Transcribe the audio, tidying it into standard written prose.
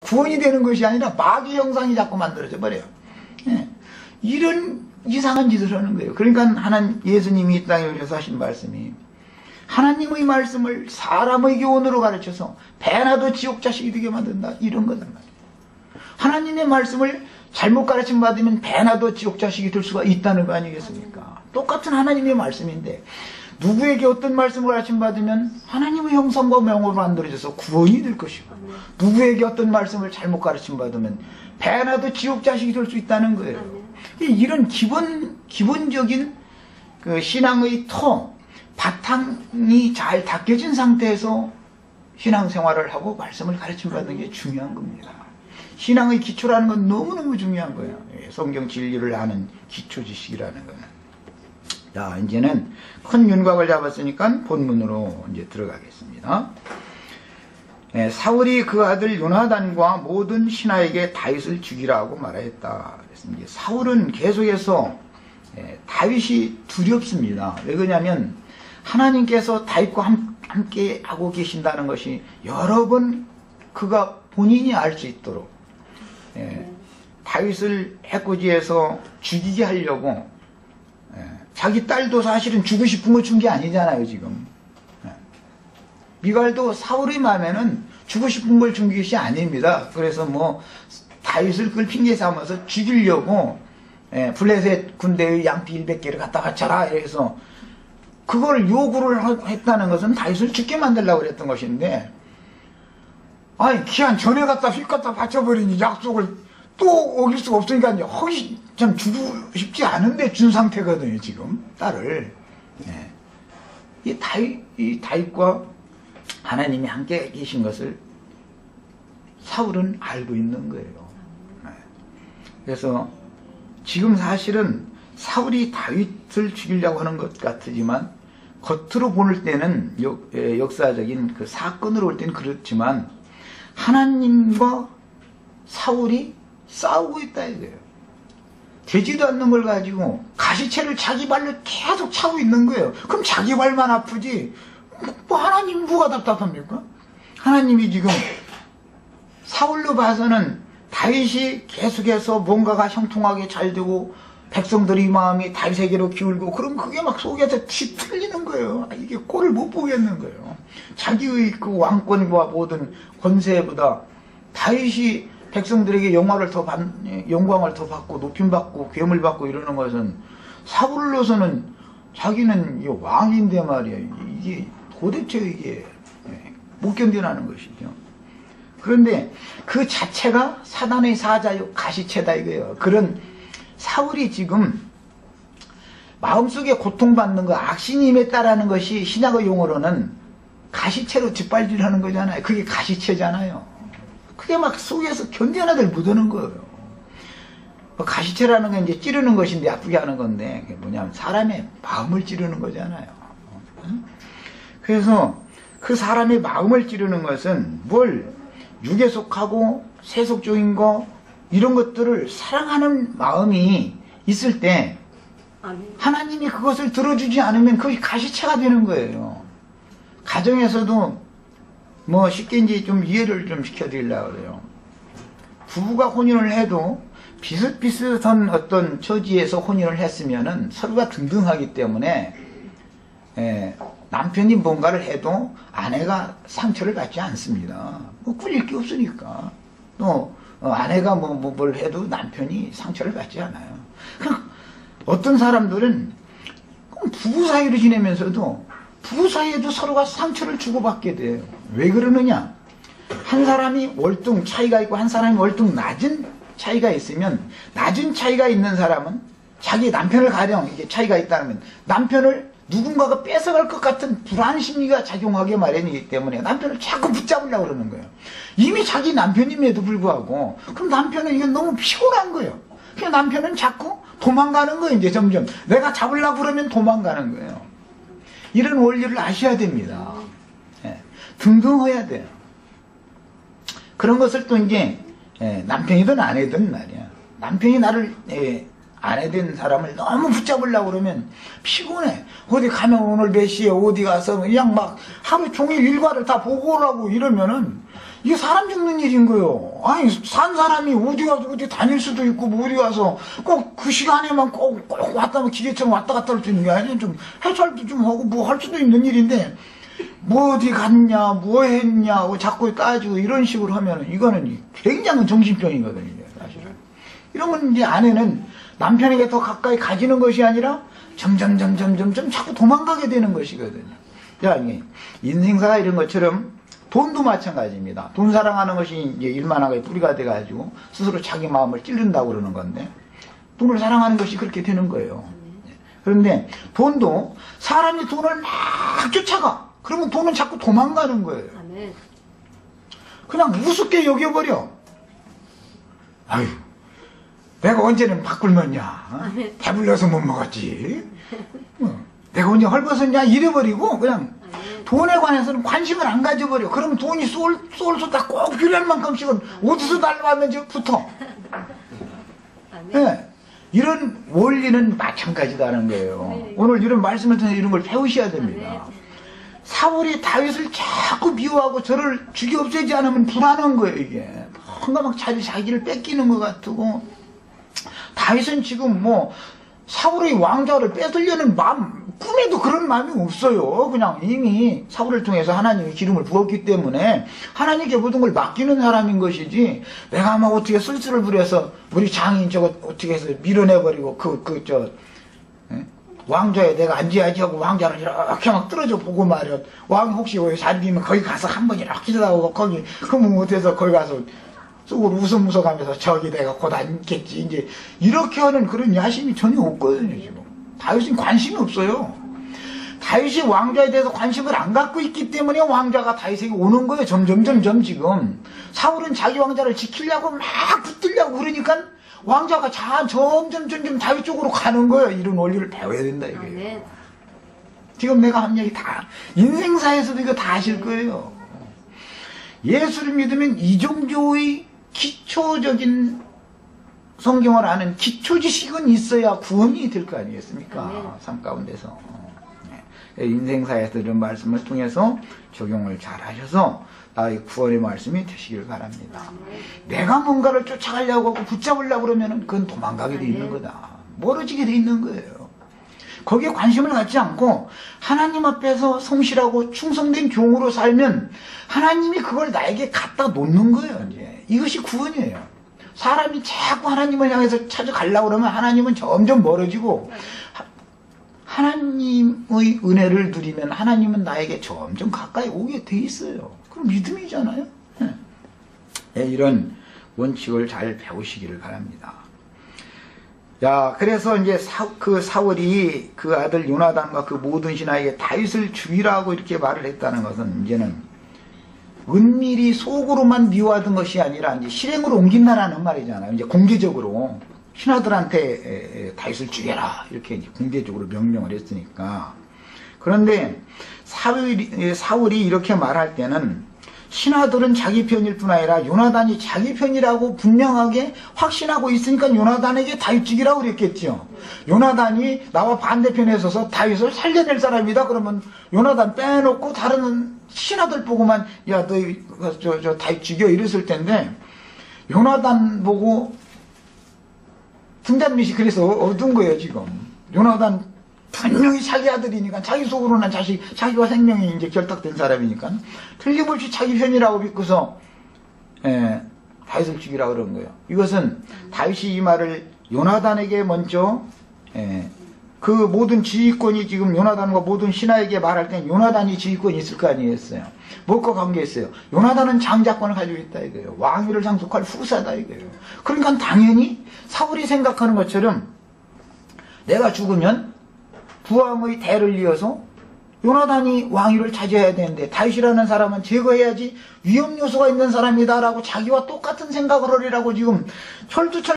구원이 되는 것이 아니라 마귀 형상이 자꾸 만들어져 버려요. 예. 이런 이상한 짓을 하는 거예요. 그러니까 예수님이 이 땅에 오셔서 하신 말씀이 하나님의 말씀을 사람의 교훈으로 가르쳐서 배나도 지옥 자식이 되게 만든다, 이런 거단 말이에요. 하나님의 말씀을 잘못 가르침 받으면 배나도 지옥 자식이 될 수가 있다는 거 아니겠습니까? 똑같은 하나님의 말씀인데 누구에게 어떤 말씀을 가르침 받으면 하나님의 형상과 모양으로 만들어져서 구원이 될 것이고, 누구에게 어떤 말씀을 잘못 가르침 받으면 배나도 지옥 자식이 될 수 있다는 거예요. 이런 기본적인 그 신앙의 바탕이 잘 닦여진 상태에서 신앙생활을 하고 말씀을 가르침 받는 게 중요한 겁니다. 신앙의 기초라는 건 너무너무 중요한 거예요. 성경 진리를 아는 기초 지식이라는 거는. 자, 이제는 큰 윤곽을 잡았으니까 본문으로 이제 들어가겠습니다. 사울이 그 아들 요나단과 모든 신하에게 다윗을 죽이라고 말하였다. 그래서 이제 사울은 계속해서 다윗이 두렵습니다. 왜 그러냐면 하나님께서 다윗과 함께 하고 계신다는 것이 여러 번 그가 본인이 알 수 있도록 다윗을 해코지해서 죽이게 하려고 자기 딸도 사실은 주고 싶은 거 준 게 아니잖아요, 지금. 미갈도 사울의 마음에는 주고 싶은 걸 준 것이 아닙니다. 그래서 뭐 다윗을 그걸 핑계 삼아서 죽이려고 블레셋 군대의 양피 100개를 갖다 바쳐라 이래서 그걸 요구를 했다는 것은 다윗을 죽게 만들려고 그랬던 것인데, 아니 기한 전에 갖다 휙 갖다 바쳐버리니 약속을 또 어길 수가 없으니까 이제 허기 참 주고 싶지 않은데 준 상태거든요, 지금 딸을. 이 다윗과 하나님이 함께 계신 것을 사울은 알고 있는 거예요. 그래서 지금 사실은 사울이 다윗을 죽이려고 하는 것 같지만 겉으로 볼 때는 역사적인 그 사건으로 볼 때는 그렇지만 하나님과 사울이 싸우고 있다 이거예요. 되지도 않는 걸 가지고 가시채를 자기 발로 계속 차고 있는 거예요. 그럼 자기 발만 아프지 뭐 하나님 뭐가 답답합니까? 하나님이 지금 사울로 봐서는 다윗이 계속해서 뭔가가 형통하게 잘 되고 백성들의 마음이 다윗에게로 기울고 그럼 그게 막 속에서 뒤틀리는 거예요. 이게 꼴을 못 보겠는 거예요. 자기의 그 왕권과 모든 권세보다 다윗이 백성들에게 영광을 더 받고 높임받고 괴물 받고 이러는 것은 사울로서는 자기는 왕인데 말이야. 이게 도대체 이게 못 견뎌나는 것이죠. 그런데 그 자체가 사단의 사자요 가시채다 이거예요. 그런 사울이 지금 마음속에 고통받는 거, 악신이 임했다라는 것이 신약의 용어로는 가시채로 짓밟으려는 거잖아요. 그게 가시채잖아요. 그게 막 속에서 견뎌나들 묻어는 거예요. 가시채라는 건 이제 찌르는 것인데 아프게 하는 건데 그게 뭐냐면 사람의 마음을 찌르는 거잖아요. 그래서 그 사람의 마음을 찌르는 것은 뭘 육에 속하고 세속적인 거 이런 것들을 사랑하는 마음이 있을 때 하나님이 그것을 들어주지 않으면 그것이 가시채가 되는 거예요. 가정에서도 뭐 쉽게 이제 좀 이해를 좀 시켜드리려고 그래요. 부부가 혼인을 해도 비슷비슷한 어떤 처지에서 혼인을 했으면은 서로가 등등하기 때문에 남편이 뭔가를 해도 아내가 상처를 받지 않습니다. 뭐 꿀릴 게 없으니까. 또 아내가 뭘 해도 남편이 상처를 받지 않아요. 어떤 사람들은 부부 사이로 지내면서도 부부 사이에도 서로가 상처를 주고받게 돼요. 왜 그러느냐? 한 사람이 월등 차이가 있고 한 사람이 월등 낮은 차이가 있으면 낮은 차이가 있는 사람은 자기 남편을 가령 이게 차이가 있다면 남편을 누군가가 뺏어갈 것 같은 불안 심리가 작용하게 마련이기 때문에 남편을 자꾸 붙잡으려고 그러는 거예요. 이미 자기 남편임에도 불구하고 그럼 남편은 이게 너무 피곤한 거예요. 그냥 남편은 자꾸 도망가는 거예요. 이제 점점 내가 잡으려고 그러면 도망가는 거예요. 이런 원리를 아셔야 됩니다. 등등해야 돼요. 그런 것을 또 이제 남편이든 아내든 말이야. 남편이 나를 아내 된 사람을 너무 붙잡으려고 그러면 피곤해. 어디 가면 오늘 몇 시에 어디 가서 그냥 막 하루 종일 일과를 다 보고 오라고 이러면은 이게 사람 죽는 일인 거요. 아니, 산 사람이 어디 가서 어디 다닐 수도 있고, 뭐 어디 가서 꼭 그 시간에만 꼭 왔다, 뭐 기계처럼 왔다 갔다 할 수 있는 게 아니라 좀 해설도 좀 하고 뭐 할 수도 있는 일인데, 뭐 어디 갔냐, 뭐 했냐, 뭐 자꾸 따지고 이런 식으로 하면 이거는 굉장한 정신병이거든요, 사실은. 이런 건 이제 아내는 남편에게 더 가까이 가지는 것이 아니라 점점 자꾸 도망가게 되는 것이거든요. 자, 인생사가 이런 것처럼 돈도 마찬가지입니다. 돈 사랑하는 것이 이제 일만하게 뿌리가 돼가지고 스스로 자기 마음을 찌른다고 그러는 건데, 돈을 사랑하는 것이 그렇게 되는 거예요. 그런데 돈도 사람이 돈을 막 쫓아가. 그러면 돈은 자꾸 도망가는 거예요. 그냥 우습게 여겨버려. 아유, 내가 언제는 밥 굶었냐? 배불러서 못 먹었지. 내가 언제 헐벗었냐? 이래버리고 그냥 돈에 관해서는 관심을 안 가져버려. 그러면 돈이 쏠쏠다 꼭 필요한 만큼씩은 어디서 날라왔는지 붙어. 네. 이런 원리는 마찬가지다는 거예요. 오늘 이런 말씀을 통해서 이런 걸 배우셔야 됩니다. 사울이 다윗을 자꾸 미워하고 저를 죽여 없애지 않으면 불안한 거예요, 이게. 뭔가 막 자기를 뺏기는 것 같고. 다윗은 지금 뭐 사울의 왕좌를 뺏으려는 마음, 꿈에도 그런 마음이 없어요. 그냥 이미 사울을 통해서 하나님이 기름을 부었기 때문에 하나님께 모든 걸 맡기는 사람인 것이지, 내가 막 어떻게 쓸쓸을 부려서 우리 장인 저거 어떻게 해서 밀어내버리고 왕좌에 내가 앉아야지 하고 왕좌를 이렇게 막 떨어져 보고 말이야. 왕이 혹시 거기 자리 비면 거기 가서 한 번 이렇게 기도하고 거기 그러면 어때서 거기 가서 속으로 웃으면서 저기 내가 곧 앉겠지. 이제 이렇게 하는 그런 야심이 전혀 없거든요, 지금. 다윗은 관심이 없어요. 다윗이 왕좌에 대해서 관심을 안 갖고 있기 때문에 왕좌가 다윗에게 오는 거예요. 점점 지금. 사울은 자기 왕좌를 지키려고 막 붙들려고 그러니까 왕좌가 점점 다윗 쪽으로 가는 거예요. 이런 원리를 배워야 된다, 이게. 지금 내가 한 얘기 다, 인생사에서도 이거 다 아실 거예요. 예수를 믿으면 이 정도의 기초적인 성경을 아는 기초 지식은 있어야 구원이 될 거 아니겠습니까? 삶 가운데서. 인생사에서 이런 말씀을 통해서 적용을 잘 하셔서 나의 구원의 말씀이 되시길 바랍니다. 내가 뭔가를 쫓아가려고 하고 붙잡으려고 그러면 그건 도망가게 돼 있는 거다. 멀어지게 돼 있는 거예요. 거기에 관심을 갖지 않고 하나님 앞에서 성실하고 충성된 종으로 살면 하나님이 그걸 나에게 갖다 놓는 거예요. 이제 이것이 구원이에요. 사람이 자꾸 하나님을 향해서 찾아가려고 그러면 하나님은 점점 멀어지고, 하나님의 은혜를 누리면 하나님은 나에게 점점 가까이 오게 돼 있어요. 그럼 믿음이잖아요. 이런 원칙을 잘 배우시기를 바랍니다. 자, 그래서 이제 사울이 그 아들 요나단과 그 모든 신하에게 다윗을 죽이라고 이렇게 말을 했다는 것은, 이제는 은밀히 속으로만 미워하던 것이 아니라 이제 실행으로 옮긴다라는 말이잖아요. 이제 공개적으로 신하들한테 다윗을 죽여라 이렇게 이제 공개적으로 명령을 했으니까. 그런데 사울이 이렇게 말할 때는 신하들은 자기 편일 뿐 아니라 요나단이 자기 편이라고 분명하게 확신하고 있으니까 요나단에게 다윗 죽이라고 그랬겠죠. 요나단이 나와 반대편에 서서 다윗을 살려낼 사람이다 그러면 요나단 빼놓고 다른 신하들 보고만 야 너 다윗 죽여 이랬을 텐데, 요나단 보고 분단밋이 그래서 얻은 거예요. 지금 요나단 분명히 자기 아들이니까, 자기 속으로는 자기와 생명이 이제 결탁된 사람이니까 틀림없이 자기 편이라고 믿고서 다윗을 죽이라고 그런 거예요. 이것은 다윗이 이 말을 요나단에게 먼저 그 모든 지휘권이 지금 요나단과 모든 신하에게 말할 땐 요나단이 지휘권이 있을 거 아니겠어요. 뭐가 관계했어요? 요나단은 장자권을 가지고 있다 이거예요. 왕위를 상속할 후사다 이거예요. 그러니까 당연히 사울이 생각하는 것처럼 내가 죽으면 부왕의 대를 이어서 요나단이 왕위를 차지해야 되는데 다윗이라는 사람은 제거해야지 위험 요소가 있는 사람이다라고 자기와 똑같은 생각을 하리라고 지금 철두철